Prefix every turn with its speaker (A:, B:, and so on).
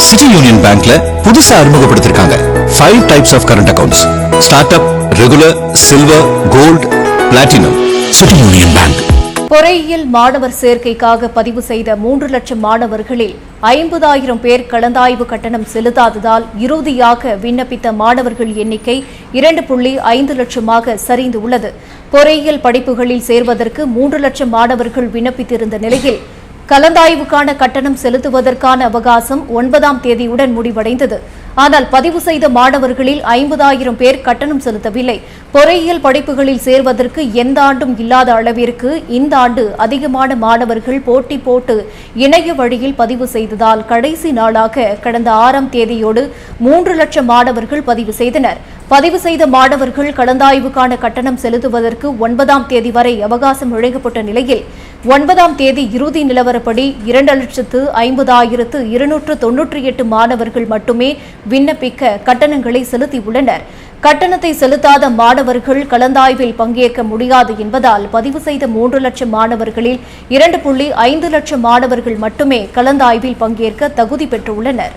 A: City union பேங்க்ல புதுசா அறிமுகப்படுத்திருக்காங்க 5 types of current accounts. Start up, regular, silver, gold, platinum. City union bank.
B: பொறியியல் மாணவர் சேர்க்கைக்காக பதிவு செய்த 3 லட்சம் மாணவர்களில் 50,000 பேர் கலந்தாய்வு கட்டணம் செலுத்தாததால் இறுதியாக விண்ணப்பித்த மாணவர்கள் எண்ணிக்கை 2.5 லட்சமாக சரிந்துள்ளது. பொறியியல் படிப்புகளில் சேர்வதற்கு 3 லட்சம் மாணவர்கள் விண்ணப்பித்திருந்த நிலையில் கலந்தாய்வுக்கான கட்டணம் செலுத்துவதற்கான அவகாசம் 9ஆம் தேதியுடன் முடிவடைந்தது. ஆனால் பதிவு செய்த மாணவர்களில் 50,000 பேர் கட்டணம் செலுத்தவில்லை. பொறியியல் படிப்புகளில் சேர்வதற்கு எந்த ஆண்டும் இல்லாத அளவிற்கு இந்த ஆண்டு அதிகமான மாணவர்கள் போட்டி போட்டு இணைய வழியில் பதிவு செய்ததால் கடைசி நாளாக கடந்த 6ஆம் தேதியோடு 3 லட்சம் மாணவர்கள் பதிவு செய்தனர். பதிவு செய்த மாணவர்கள் கலந்தாய்வுக்கான கட்டணம் செலுத்துவதற்கு 9ஆம் தேதி வரை அவகாசம் வழங்கப்பட்ட நிலையில் 9ஆம் தேதி இறுதி நிலவரப்படி 2,50,298 மாணவர்கள் மட்டுமே விண்ணப்பிக்க கட்டணங்களை செலுத்தியுள்ளனர். கட்டணத்தை செலுத்தாத மாணவர்கள் கலந்தாய்வில் பங்கேற்க முடியாது என்பதால் பதிவு செய்த 3 லட்சம் மாணவர்களில் 2.5 லட்சம் மாணவர்கள் மட்டுமே கலந்தாய்வில் பங்கேற்க தகுதி பெற்றுள்ளனர்.